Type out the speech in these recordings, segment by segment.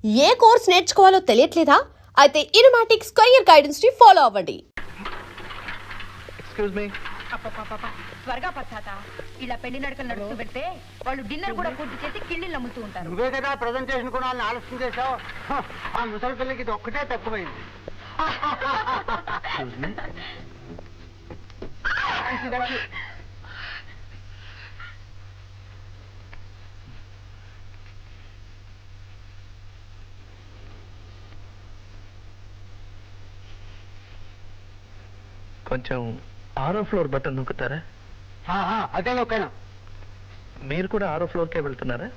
ఏ course నేర్చుకోవాలో తెలియట్లేదా? అయితే ఇనుమాటిక్స్ career guidance ని follow అవ్వండి. Excuse me. త్వరగా పచ్చాత ఇలా పెళ్లి నడకలు నడుస్తూ పెడితే వాళ్ళు డిన్నర్ కూడా పూర్తి చేసి కిళ్ళిళ్ళు నమ్ముతూ ఉంటారు. నువ్వే కదా ప్రెజెంటేషన్ కూడా ఆలస్యం చేసావు. ఆ ముసలి పిల్లకి ఇది ఒక్కటే తక్కువైంది. కొంచెం 6వ ఫ్లోర్ బటన్ నొక్కుతారా? అదే నొక్కాను. మీరు కూడా 6వ ఫ్లోర్కే వెళ్తున్నారా?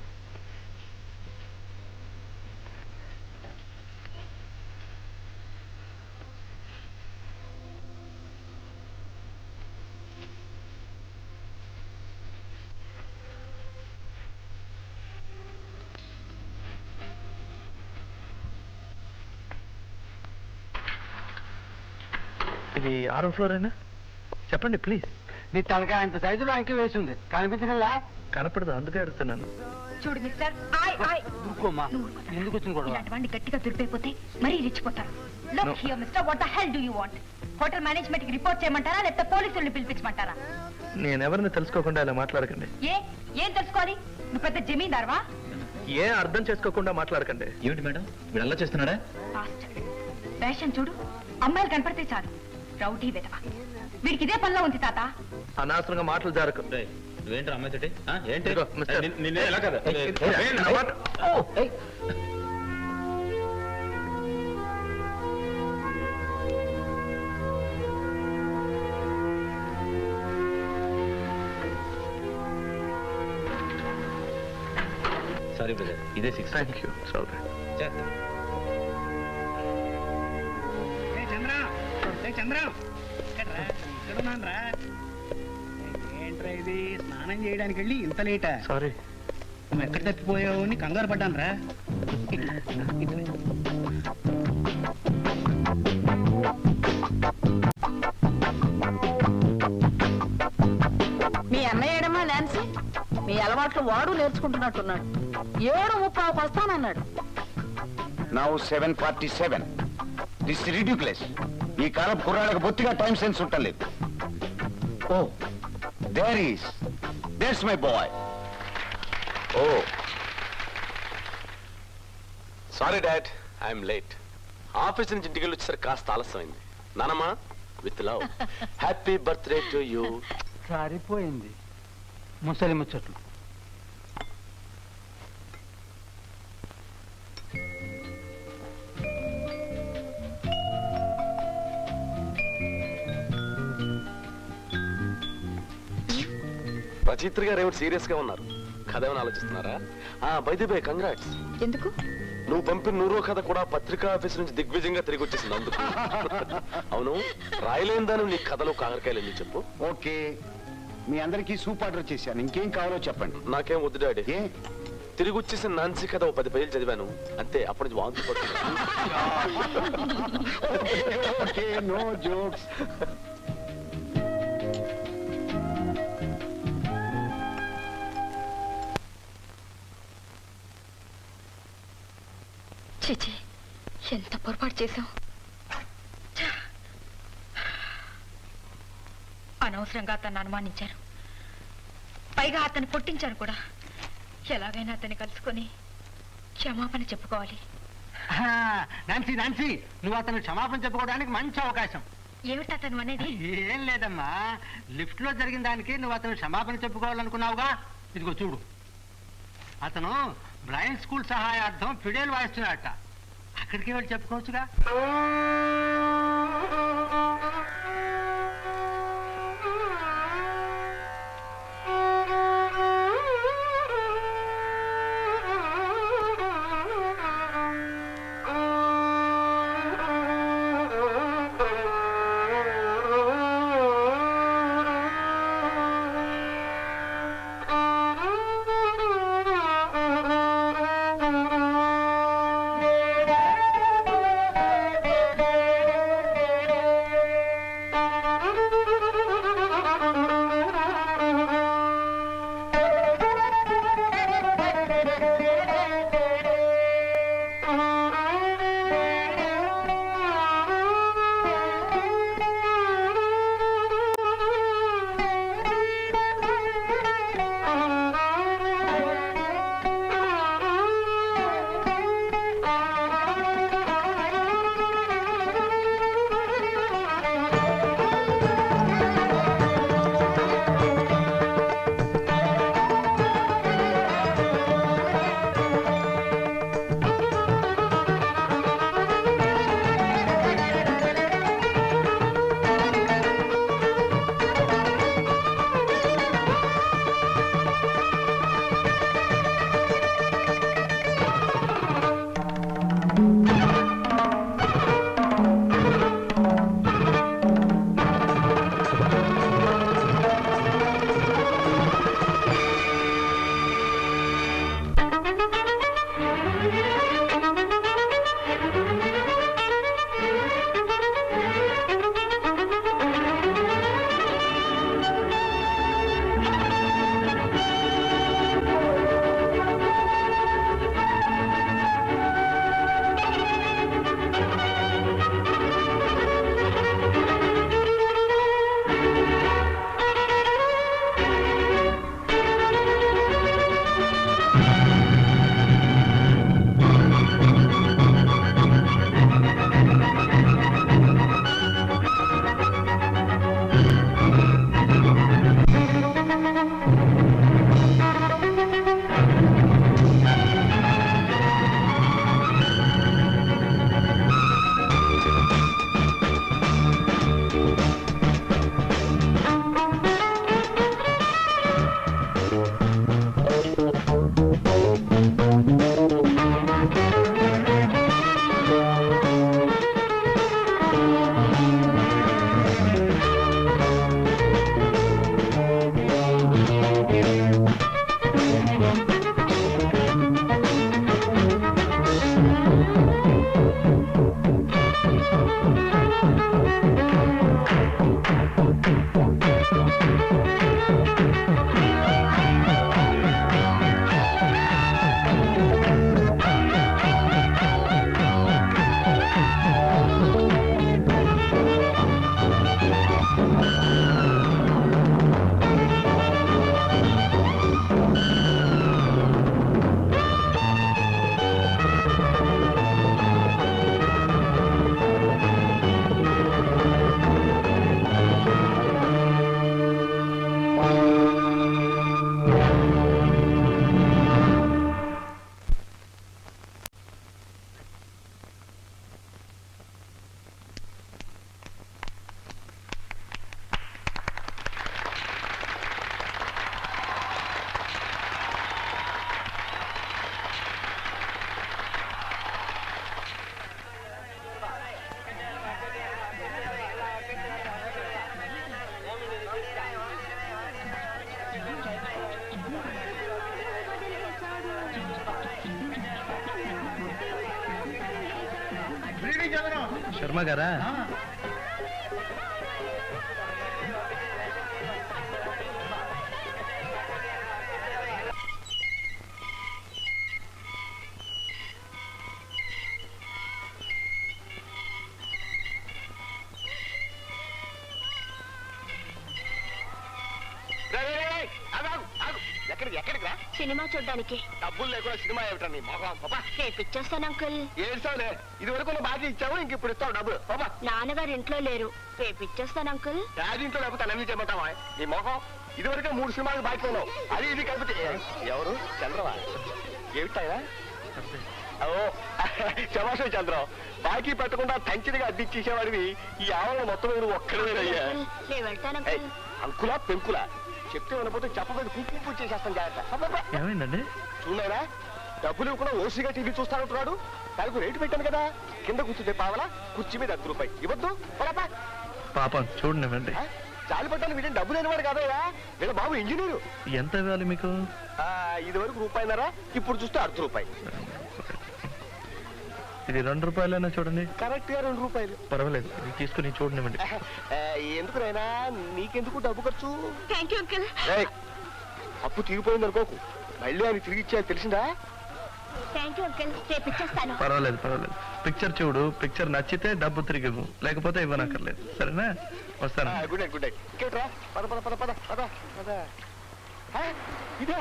ఇది 6వ ఫ్లోర్ అయినా చెప్పండి ప్లీజ్. నీ తలకాయ అంత సైజులో అంకి వేసి ఉంది, కనిపించగలరా? కనపడదు, అందుకే అడుగుతున్నాను. చూడు మిస్టర్, ఎందుకు వచ్చింది కూడా ఇలాంటి వాడిని గట్టిగా దురిపైపోతే మరీ రెచ్చిపోతారు. Look here mister, what the hell do you want? Hotel management కి రిపోర్ట్ చేయమంటారా లేకపోతే పోలీసుల్ని పిలిపించమంటారా? నేను ఎవరిని తెలుసుకోకుండా ఇలా మాట్లాడకండి. ఏం తెలుసుకోవాలి? నువ్వు పెద్ద జమీందార్వా? ఏం అర్థం చేసుకోకుండా మాట్లాడకండి. ఏమిటి మేడం, వీడు అలా చేస్తున్నాడా? ఫ్యాషన్ చూడు, అమ్మాయిలు కనపడితే చాలు రౌడీ వెధవ. వీడికి ఇదే పనిలో ఉంది తాత. అనవసరంగా మాటలు జరగకు. నువ్వేంటి అమ్మాయి తోటి ఏంటి? ఇదిగో, మిస్టర్. నిన్నే ఎలా కదా సారీ బ్రదర్, ఇదే 6. Thank you. సారీ. ఏంట్రా ఇది? స్నానం చేయడానికి వెళ్ళి ఇంత లేటా? సారీ. నువ్వు ఎక్కడ తప్పిపోయావు అని కంగారు పడ్డాను రా. మీ అన్నయ్య ఏడమ్మా నాన్సీ? మీ అలవాట్లు వాడు నేర్చుకుంటున్నట్టున్నాడు. 7:30 వస్తానన్నాడు. Now 7:47. This is ridiculous. ఈ కాలం కుర్రాళ్ళకి బొత్తిగా టైం సెన్స్ ఉండలేదు. Oh, there's my boy. Oh sorry dad, I'm late. Office నుంచి ఇంటికి వెళ్ళి వచ్చేసరికి కాస్త ఆలస్యమైంది. నానమ్మా, with love, happy birthday to you. సరిపోయింది ముసలి ముచ్చట్లు. రచయిత్రి గారు ఏమిటి సీరియస్ గా ఉన్నారు? కథ ఏమైనా ఆలోచిస్తున్నారా? By the by, congrats. ఎందుకు? నువ్వు పంపిన 100వ కథ కూడా పత్రికా ఆఫీస్ నుంచి దిగ్విజయంగా తిరిగి వచ్చేసింది. అందుకు. అవును, రాయలేని దాని నీ కథలో కాకరకాయలు ఎందుకు చెప్పు. ఓకే, మీ అందరికీ సూప్ ఆర్డర్ చేశాను. ఇంకేం కావాలో చెప్పండి. నాకేం వద్దు డాడీ. తిరిగి వచ్చేసిన నాన్సీ కథ 10 పేజీలు చదివాను అంతే. అప్పటి నుంచి వాంతి పడుతుంది. No jokes. చిచి, ఎంత పొరపాటు చేశాం. అనవసరంగా అతన్ని అనుమానించారు. పైగా అతన్ని కొట్టించాను కూడా. ఎలాగైనా అతన్ని కలుసుకొని క్షమాపణ చెప్పుకోవాలి. నాన్సీ, నువ్వు అతను క్షమాపణ చెప్పుకోవడానికి మంచి అవకాశం. ఏమిటి అతను అనేది? ఏం లేదమ్మా, లిఫ్ట్ లో జరిగిన దానికి నువ్వు అతను క్షమాపణ చెప్పుకోవాలనుకున్నావుగా. ఇదిగో చూడు, అతను బ్లైండ్ స్కూల్ సహాయార్థం ఫిడేల్ వాయిస్తున్నాడట. అక్కడికి వెళ్ళి చెప్పుకోవచ్చుగా. శర్మ గారా? సినిమా చూడ్డానికి. డబ్బులు లేకుండా సినిమా ఏమిటా నీ మొహం? పాపా రేపు ఇచ్చేస్తాను అంకుల్. ఏడ్చావులే, ఇది వరకు బాకీ ఇచ్చావు, ఇంక ఇప్పుడు ఇస్తావు డబ్బులు. పాపా నాన్నగారు ఇంట్లో లేరు, రేపు ఇచ్చేస్తాను అంకుల్. డాడీ ఇంట్లో లేకపోతే నన్ను చేయమంటావా? నీ మొహం ఇది వరకే 3 సినిమాలు బాకీ ఉన్నావు, అది ఇది కలిపితే. ఎవరు? చంద్రవా? ఏమిటాయా? ఓ శమాశం చంద్రం, బాకీ పెట్టకుండా తంచిదిగా అడ్డిచ్చేసేవాడివి ఈ ఆవరణ మొత్తం నువ్వు ఒక్కడవేనయ్యా. నేను వెళ్తాను అంకుల్. అంకులా పెంకులా చెప్తే వినపోతే చెప్పబోదు కుంకుమ చేసేస్తాను జాగ్రత్త. ఏమైందండి? చూడలేరా, డబ్బులు ఇవ్వకుండా ఓసిగా టీవీ చూస్తానంటున్నాడు. దానికి రేటు పెట్టాను కదా, కింద కూర్చుంటే పావలా, కుర్చీ మీద 10 రూపాయలు ఇవ్వద్దు. పాపం చూడండి. చాలు పట్టాలి, వీటిని డబ్బులు లేనివాడు కాదయా, వీళ్ళ బాబు ఇంజనీరు. ఎంత ఇవ్వాలి మీకు? ఇది వరకు రూపాయిన్నర, ఇప్పుడు చూస్తే 1/2 రూపాయి. ఇది 2 రూపాయలైనా చూడండి. కరెక్ట్ గా 2 రూపాయలు. పర్వాలేదు, ఇది తీసుకుని చూడనివ్వండి. ఎందుకు నైనా, నీకెందుకు డబ్బు ఖర్చు? Thank you uncle. అప్పు తీరిపోయింది అనుకోకు, మళ్ళీ ఆయన తిరిగి ఇచ్చేది తెలిసిందా? థ్యాంక్ యూ అంకుల్, రేపు ఇచ్చేస్తాను. పర్వాలేదు. పిక్చర్ చూడు, పిక్చర్ నచ్చితే డబ్బు తిరిగి ఇవ్వు, లేకపోతే ఇవ్వనక్కర్లేదు. సరేనా? వస్తాను. Good night. ఇంకేట్రా, పద పద పద పద పద పద. ఇదే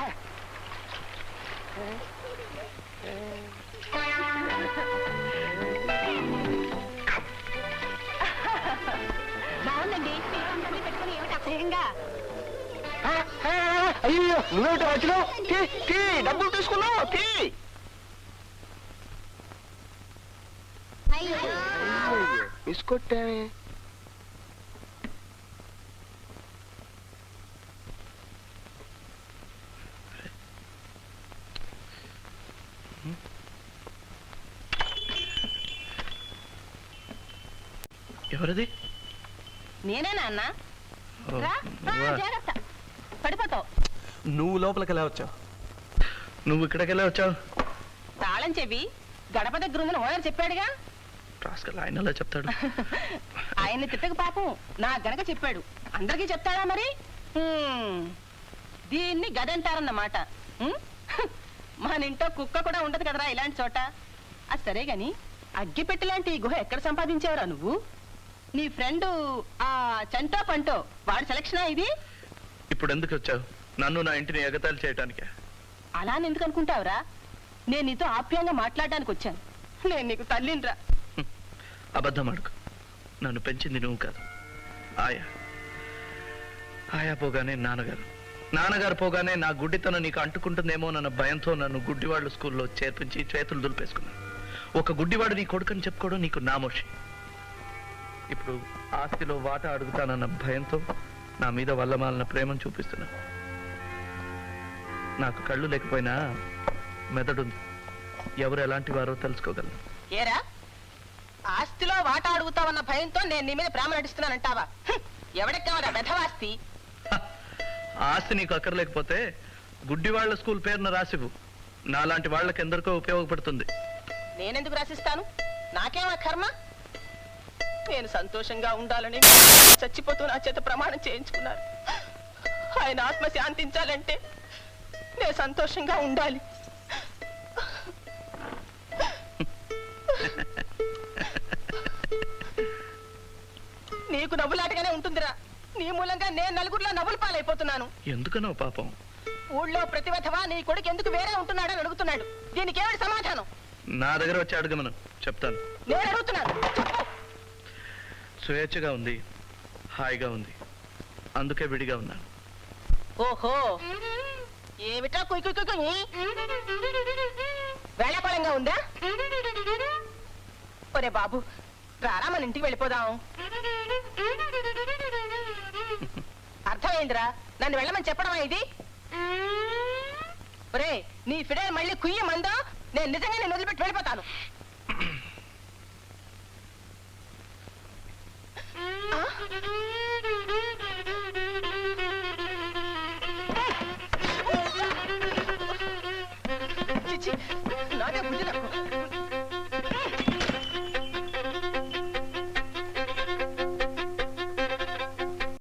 బాగుందండి. పెట్టుకుని ఏమిటి అసహ్యంగా? అయ్యో, నువ్వేమిటో వచ్చినావు? డబ్బులు తీసుకున్నావు. మిస్ కొట్టావే. ఎవరిది? నేనేనా అన్నా? జాగ్రత్త, పడిపోతావు. నువ్వు లోపలికి ఎలా వచ్చావు? నువ్వు ఇక్కడికి ఎలా వచ్చావు? తాళం చెవి గడప దగ్గర ఉందని ఓనర్ చెప్పాడుగా. ఆయన ఎలా చెప్తాడు? ఆయన్ని తిట్టక పాపం, నా గనక చెప్పాడు. అందరికీ చెప్తాడా మరి? దీన్ని గదంటారన్నమాట. మన ఇంట్లో కుక్క కూడా ఉండదు కదరా ఇలాంటి చోట. అది సరే గాని, అగ్గిపెట్టి లాంటి ఈ గుహ ఎక్కడ సంపాదించావురా నువ్వు? నీ ఫ్రెండ్ ఆ చంటో పంటో వాడి సెలక్షనా ఇది? ఇప్పుడు ఎందుకు వచ్చావు? నన్ను నా ఇంటిని ఎగతాళి చేయటానికే. అలా ఎందుకు అనుకుంటావురా? నేను నీతో ఆప్యాయంగా మాట్లాడడానికి వచ్చాను. నేను నీకు తల్లినిరా. అబద్ధం అడుగు. నన్ను పెంచింది నువ్వు కాదు, ఆయా పోగానే నాన్నగారు పోగానే నా గుడ్డితనం నీకు అంటుకుంటుందేమో నన్న భయంతో నన్ను గుడ్డివాళ్ళు స్కూల్లో చేర్పించి చేతులు దులిపేసుకున్నాను. ఒక గుడ్డివాడు నీ కొడుకుని చెప్పుకోవడం నీకు నామోషి. ఇప్పుడు ఆస్తిలో వాటా అడుగుతానన్న భయంతో నా మీద వల్లమాలిన ప్రేమను చూపిస్తున్నా. నాకు కళ్ళు లేకపోయినా మెదడుంది. ఎవరు ఎలాంటి వారో తెలుసుకోగలను. ఏరా, ఆస్తిలో వాటా అడుగుతావన్న భయంతో నేను నీ మీద ప్రేమ నటిస్తున్నానంటావా? ఎవడెక్కవరా వెధవాస్తి? ఆస్తి నీకు అక్కర్లేకపోతే గుడ్డివాళ్ల స్కూల్ పేరున రాసివు. నాలాంటి వాళ్ళకి ఎందరికో ఉపయోగపడుతుంది. నేనెందుకు రాసిస్తాను? నాకేమా కర్మ? నేను సంతోషంగా ఉండాలని చచ్చిపోతూ నా చేత ప్రమాణం చేయించుకున్నారు. ఆయన ఆత్మ శాంతించాలంటే నేను సంతోషంగా ఉండాలి. నీకు నవ్వులాటగానే ఉంటుందిరా. నీ మూలంగా నేను నలుగురిలో నవ్వులు పాలైపోతున్నాను. ఎందుకనో పాపం. ఊళ్ళో ప్రతివధవా నీ కొడుకు ఎందుకు వేరే ఉంటున్నాడని అడుగుతున్నాడు. దీనికి ఏమిటి సమాధానం? నా దగ్గర వచ్చి అడగమను, చెప్తాను. నేను అడుగుతున్నాను, చెప్పు. స్వేచ్ఛగా ఉంది, హాయిగా ఉంది, అందుకే విడిగా ఉన్నాను. ఓహో, ఏమిటా కుయ్ కుయ్ కుయ్? వేళాకోళంగా ఉందా? ఒరే బాబు, రారా మన ఇంటికి వెళ్ళిపోదాం. అర్థమైందిరా, నన్ను వెళ్ళమని చెప్పడమా ఇది? ఒరే, నీ ఫిడేర్ మళ్ళీ కుయ్యి మందో నేను నిజంగా నేను వదిలిపెట్టి వెళ్ళిపోతాను.